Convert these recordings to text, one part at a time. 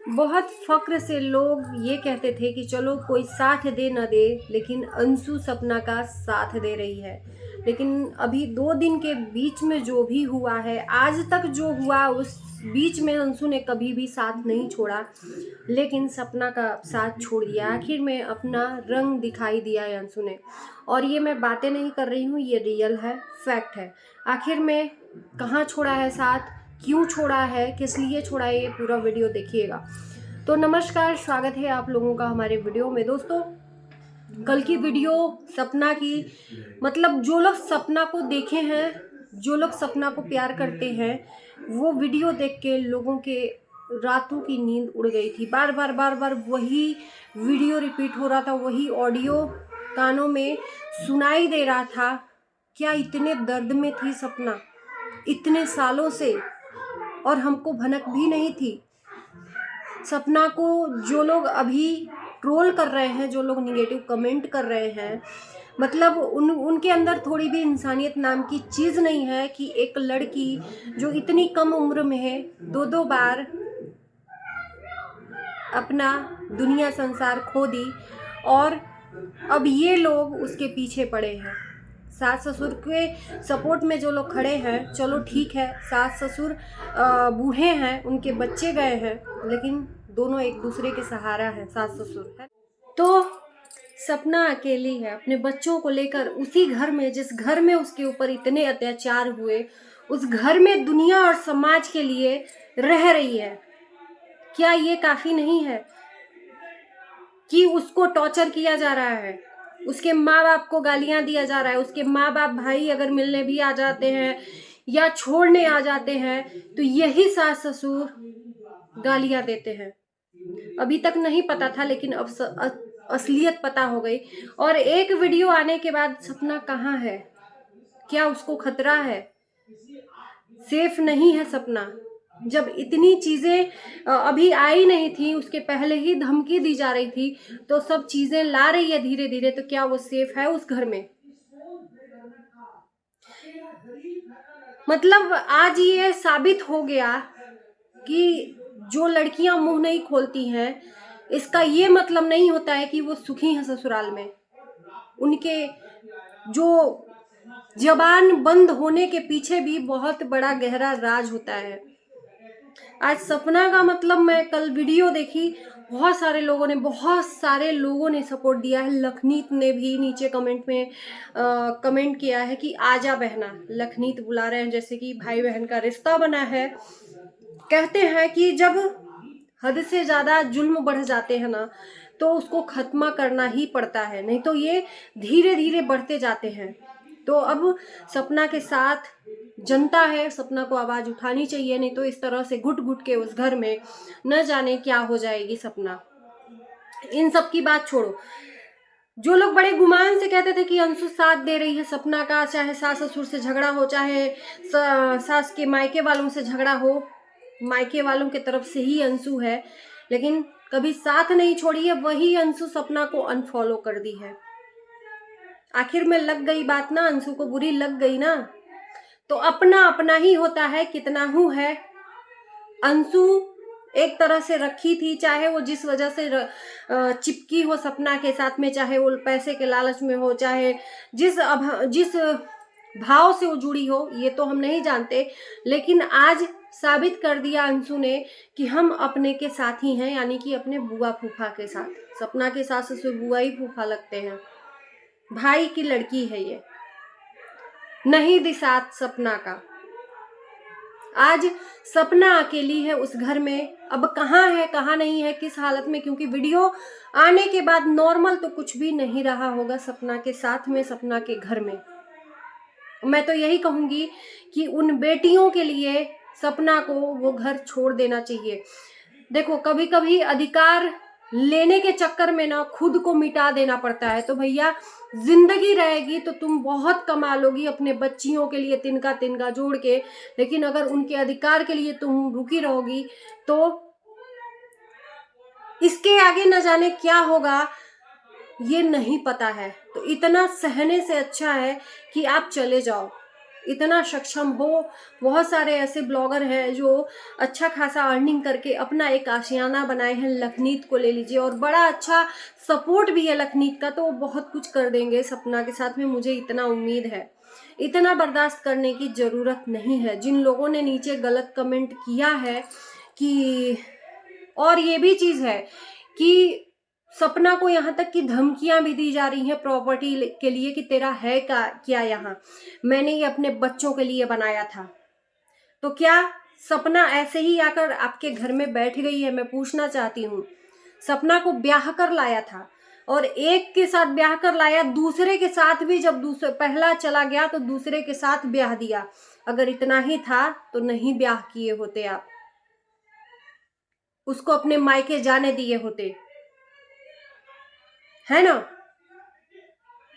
बहुत फ़क्र से लोग ये कहते थे कि चलो कोई साथ दे न दे, लेकिन अंशु सपना का साथ दे रही है। लेकिन अभी 2 दिन के बीच में जो भी हुआ है, आज तक जो हुआ उस बीच में अंशु ने कभी भी साथ नहीं छोड़ा, लेकिन सपना का साथ छोड़ दिया। आखिर में अपना रंग दिखाई दिया है अंशु ने। और ये मैं बातें नहीं कर रही हूँ, ये रियल है, फैक्ट है। आखिर में कहाँ छोड़ा है साथ, क्यों छोड़ा है, किस लिए छोड़ा है, ये पूरा वीडियो देखिएगा। तो नमस्कार, स्वागत है आप लोगों का हमारे वीडियो में। दोस्तों, कल की वीडियो सपना की, मतलब जो लोग सपना को देखे हैं, जो लोग सपना को प्यार करते हैं, वो वीडियो देख के लोगों के रातों की नींद उड़ गई थी। बार बार वही वीडियो रिपीट हो रहा था, वही ऑडियो कानों में सुनाई दे रहा था। क्या इतने दर्द में थी सपना इतने सालों से, और हमको भनक भी नहीं थी। सपना को जो लोग अभी ट्रोल कर रहे हैं, जो लोग निगेटिव कमेंट कर रहे हैं, मतलब उनके अंदर थोड़ी भी इंसानियत नाम की चीज़ नहीं है कि एक लड़की जो इतनी कम उम्र में है, 2 बार अपना दुनिया संसार खो दी, और अब ये लोग उसके पीछे पड़े हैं। सास ससुर के सपोर्ट में जो लोग खड़े हैं, चलो ठीक है, सास ससुर बूढ़े हैं, उनके बच्चे गए हैं, लेकिन दोनों एक दूसरे के सहारा हैं, सास ससुर है। तो सपना अकेली है अपने बच्चों को लेकर उसी घर में, जिस घर में उसके ऊपर इतने अत्याचार हुए, उस घर में दुनिया और समाज के लिए रह रही है। क्या ये काफ़ी नहीं है कि उसको टॉर्चर किया जा रहा है, उसके माँ बाप को गालियां दिया जा रहा है, उसके माँ बाप भाई अगर मिलने भी आ जाते हैं या छोड़ने आ जाते हैं तो यही सास ससुर गालियां देते हैं। अभी तक नहीं पता था, लेकिन अब असलियत पता हो गई। और एक वीडियो आने के बाद सपना कहाँ है, क्या उसको खतरा है? सेफ नहीं है सपना। जब इतनी चीज़ें अभी आई नहीं थी, उसके पहले ही धमकी दी जा रही थी, तो सब चीज़ें ला रही है धीरे धीरे, तो क्या वो सेफ है उस घर में? मतलब आज ये साबित हो गया कि जो लड़कियां मुंह नहीं खोलती हैं, इसका ये मतलब नहीं होता है कि वो सुखी हैं ससुराल में। उनके जो जबान बंद होने के पीछे भी बहुत बड़ा गहरा राज होता है। आज सपना का मतलब, मैं कल वीडियो देखी, बहुत सारे लोगों ने सपोर्ट दिया है। लखनीत ने भी नीचे कमेंट में कमेंट किया है कि आजा बहना। लखनीत बुला रहे हैं जैसे कि भाई बहन का रिश्ता बना है। कहते हैं कि जब हद से ज़्यादा जुल्म बढ़ जाते हैं ना, तो उसको खत्म करना ही पड़ता है, नहीं तो ये धीरे धीरे बढ़ते जाते हैं। तो अब सपना के साथ जनता है, सपना को आवाज़ उठानी चाहिए, नहीं तो इस तरह से घुट घुट के उस घर में न जाने क्या हो जाएगी सपना। इन सब की बात छोड़ो, जो लोग बड़े गुमान से कहते थे कि अंशु साथ दे रही है सपना का, चाहे सास ससुर से झगड़ा हो, चाहे सास के मायके वालों से झगड़ा हो, मायके वालों के तरफ से ही अंशु है, लेकिन कभी साथ नहीं छोड़ी है। वही अंशु सपना को अनफॉलो कर दी है। आखिर में लग गई बात ना, अंशु को बुरी लग गई ना, तो अपना अपना ही होता है, कितना हूँ है। अंशु एक तरह से रखी थी, चाहे वो जिस वजह से चिपकी हो सपना के साथ में, चाहे वो पैसे के लालच में हो, चाहे जिस भाव से वो जुड़ी हो, ये तो हम नहीं जानते, लेकिन आज साबित कर दिया अंशु ने कि हम अपने के साथ ही हैं, यानी कि अपने बुआ फूफा के साथ। सपना के सास ससुर बुआ ही फूफा लगते हैं, भाई की लड़की है ये, नहीं दी साथ सपना का। आज सपना अकेली है उस घर में। अब कहाँ है, कहाँ नहीं है, किस हालत में, क्योंकि वीडियो आने के बाद नॉर्मल तो कुछ भी नहीं रहा होगा सपना के साथ में, सपना के घर में। मैं तो यही कहूँगी कि उन बेटियों के लिए सपना को वो घर छोड़ देना चाहिए। देखो, कभी कभी अधिकार लेने के चक्कर में ना खुद को मिटा देना पड़ता है। तो भैया, जिंदगी रहेगी तो तुम बहुत कमा लोगी अपने बच्चियों के लिए तिनका तिनका जोड़ के, लेकिन अगर उनके अधिकार के लिए तुम रुकी रहोगी तो इसके आगे न जाने क्या होगा, ये नहीं पता है। तो इतना सहने से अच्छा है कि आप चले जाओ। इतना सक्षम हो। बहुत सारे ऐसे ब्लॉगर हैं जो अच्छा खासा अर्निंग करके अपना एक आशियाना बनाए हैं। लखनीत को ले लीजिए, और बड़ा अच्छा सपोर्ट भी है लखनीत का, तो वो बहुत कुछ कर देंगे सपना के साथ में, मुझे इतना उम्मीद है। इतना बर्दाश्त करने की ज़रूरत नहीं है। जिन लोगों ने नीचे गलत कमेंट किया है कि, और ये भी चीज़ है कि सपना को यहाँ तक कि धमकियां भी दी जा रही हैं प्रॉपर्टी के लिए कि तेरा है क्या यहाँ, मैंने ये अपने बच्चों के लिए बनाया था। तो क्या सपना ऐसे ही आकर आपके घर में बैठ गई है? मैं पूछना चाहती हूँ। सपना को ब्याह कर लाया था, और एक के साथ ब्याह कर लाया, दूसरे के साथ भी जब पहला चला गया तो दूसरे के साथ ब्याह दिया। अगर इतना ही था तो नहीं ब्याह किए होते आप, उसको अपने मायके जाने दिए होते, है ना।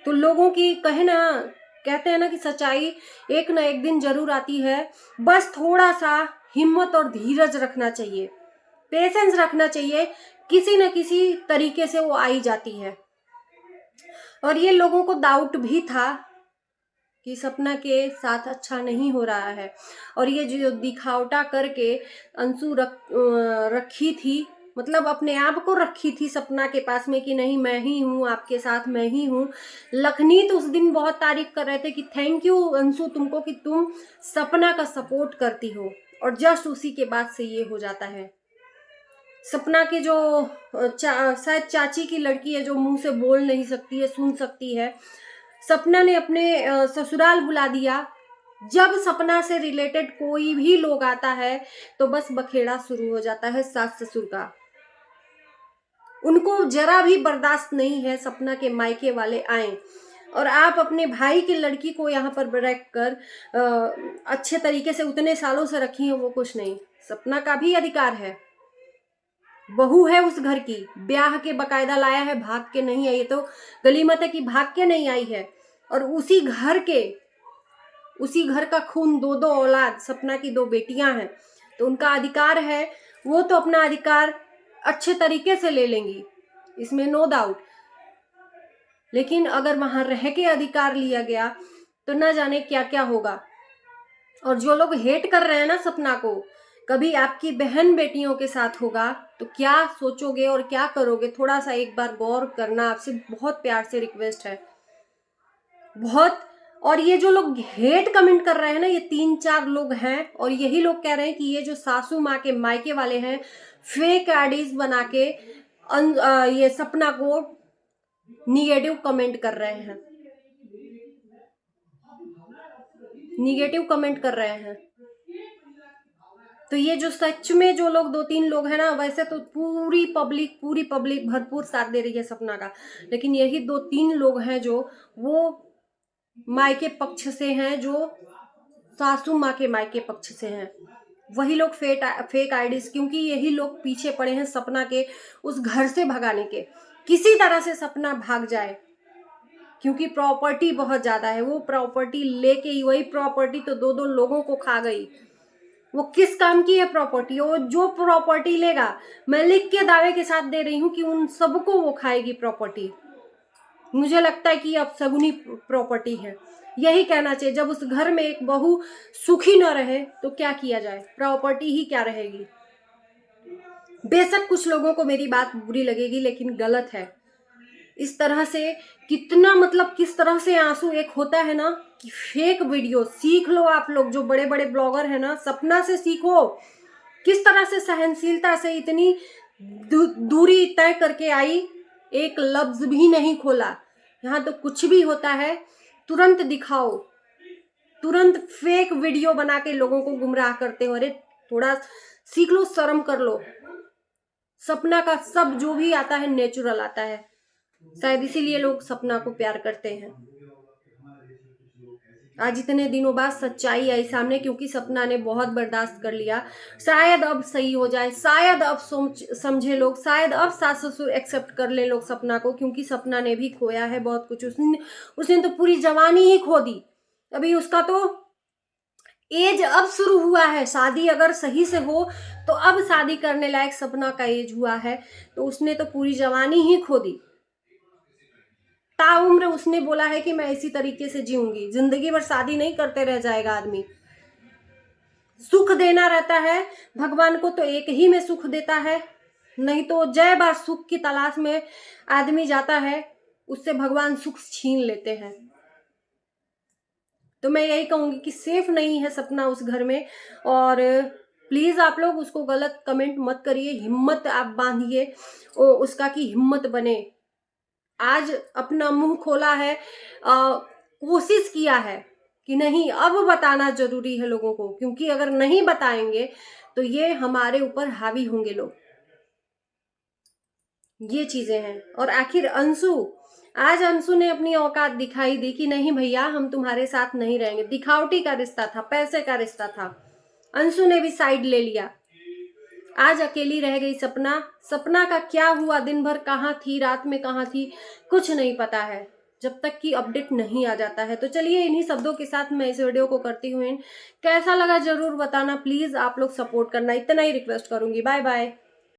तो लोगों की कहते हैं ना कि सच्चाई एक ना एक दिन जरूर आती है। बस थोड़ा सा हिम्मत और धीरज रखना चाहिए, पेशेंस रखना चाहिए, किसी न किसी तरीके से वो आई जाती है। और ये लोगों को डाउट भी था कि सपना के साथ अच्छा नहीं हो रहा है, और ये जो दिखावटा करके अंशु रखी थी, मतलब अपने आप को रखी थी सपना के पास में कि नहीं मैं ही हूँ आपके साथ, मैं ही हूँ। लखनीत उस दिन बहुत तारीफ कर रहे थे कि थैंक यू अंशु तुमको कि तुम सपना का सपोर्ट करती हो, और जस्ट उसी के बाद से ये हो जाता है। सपना के जो शायद चाची की लड़की है जो मुंह से बोल नहीं सकती है, सुन सकती है, सपना ने अपने ससुराल बुला दिया। जब सपना से रिलेटेड कोई भी लोग आता है तो बस बखेड़ा शुरू हो जाता है सास ससुर का। उनको जरा भी बर्दाश्त नहीं है सपना के मायके वाले आए, और आप अपने भाई की लड़की को यहाँ पर रख कर अच्छे तरीके से उतने सालों से रखी है, वो कुछ नहीं। सपना का भी अधिकार है, बहू है उस घर की, ब्याह के बकायदा लाया है, भाग के नहीं आई। तो गलीमत है कि भाग के नहीं आई है, और उसी घर का खून, दो औलाद, सपना की 2 बेटियां हैं, तो उनका अधिकार है, वो तो अपना अधिकार अच्छे तरीके से ले लेंगी, इसमें नो डाउट। लेकिन अगर वहां रह के अधिकार लिया गया तो न जाने क्या क्या होगा। और जो लोग हेट कर रहे हैं ना सपना को, कभी आपकी बहन बेटियों के साथ होगा तो क्या सोचोगे और क्या करोगे, थोड़ा सा एक बार गौर करना, आपसे बहुत प्यार से रिक्वेस्ट है, बहुत। और ये जो लोग हेट कमेंट कर रहे हैं ना, ये 3-4 लोग हैं, और यही लोग कह रहे हैं कि ये जो सासू माँ के मायके वाले हैं फेक आईडीज बना के ये सपना को निगेटिव कमेंट कर रहे हैं, निगेटिव कमेंट कर रहे हैं। तो ये जो सच में जो लोग 2-3 लोग हैं ना, वैसे तो पूरी पब्लिक भरपूर साथ दे रही है सपना का, लेकिन यही 2-3 लोग हैं जो वो मायके पक्ष से हैं, जो सासू माँ के मायके पक्ष से हैं, वही लोग फेक आईडीज, क्योंकि यही लोग पीछे पड़े हैं सपना के उस घर से भगाने के, किसी तरह से सपना भाग जाए, क्योंकि प्रॉपर्टी बहुत ज्यादा है। वो प्रॉपर्टी लेके ही, वही प्रॉपर्टी तो 2-2 लोगों को खा गई। वो किस काम की है प्रॉपर्टी? वो जो प्रॉपर्टी लेगा, मैं लिख के दावे के साथ दे रही हूँ कि उन सबको वो खाएगी प्रॉपर्टी। मुझे लगता है कि अब सगुनी प्रॉपर्टी है, यही कहना चाहिए। जब उस घर में एक बहू सुखी न रहे तो क्या किया जाए, प्रॉपर्टी ही क्या रहेगी। बेशक कुछ लोगों को मेरी बात बुरी लगेगी, लेकिन गलत है इस तरह से। कितना मतलब किस तरह से आंसू एक होता है ना कि फेक वीडियो, सीख लो आप लोग जो बड़े बड़े ब्लॉगर हैं ना, सपना से सीखो किस तरह से सहनशीलता से इतनी दूरी तय करके आई, एक लफ्ज भी नहीं खोला। यहाँ तो कुछ भी होता है तुरंत दिखाओ, तुरंत फेक वीडियो बना के लोगों को गुमराह करते हो। अरे थोड़ा सीख लो, शर्म कर लो। सपना का सब जो भी आता है नेचुरल आता है, शायद इसीलिए लोग सपना को प्यार करते हैं। आज इतने दिनों बाद सच्चाई आई सामने, क्योंकि सपना ने बहुत बर्दाश्त कर लिया। शायद अब सही हो जाए, शायद अब समझे लोग, शायद अब सास ससुर एक्सेप्ट कर ले लोग सपना को, क्योंकि सपना ने भी खोया है बहुत कुछ। उसने तो पूरी जवानी ही खो दी। अभी उसका तो एज अब शुरू हुआ है, शादी अगर सही से हो तो अब शादी करने लायक सपना का एज हुआ है, तो उसने तो पूरी जवानी ही खो दी। ताउम्र उसने बोला है कि मैं इसी तरीके से जीऊंगी। जिंदगी भर शादी नहीं करते रह जाएगा आदमी। सुख देना रहता है भगवान को तो एक ही में सुख देता है, नहीं तो जय बार सुख की तलाश में आदमी जाता है, उससे भगवान सुख छीन लेते हैं। तो मैं यही कहूंगी कि सेफ नहीं है सपना उस घर में। और प्लीज आप लोग उसको गलत कमेंट मत करिए, हिम्मत आप बांधिए उसका की हिम्मत बने। आज अपना मुंह खोला है, कोशिश किया है कि नहीं अब बताना जरूरी है लोगों को, क्योंकि अगर नहीं बताएंगे तो ये हमारे ऊपर हावी होंगे लोग। ये चीजें हैं। और आखिर आज अंशु ने अपनी औकात दिखाई दी कि नहीं भैया हम तुम्हारे साथ नहीं रहेंगे। दिखावटी का रिश्ता था, पैसे का रिश्ता था, अंशु ने भी साइड ले लिया। आज अकेली रह गई सपना का क्या हुआ, दिन भर कहाँ थी, रात में कहाँ थी, कुछ नहीं पता है जब तक कि अपडेट नहीं आ जाता है। तो चलिए इन्हीं शब्दों के साथ मैं इस वीडियो को करती हूँ। कैसा लगा जरूर बताना, प्लीज आप लोग सपोर्ट करना, इतना ही रिक्वेस्ट करूंगी। Bye bye.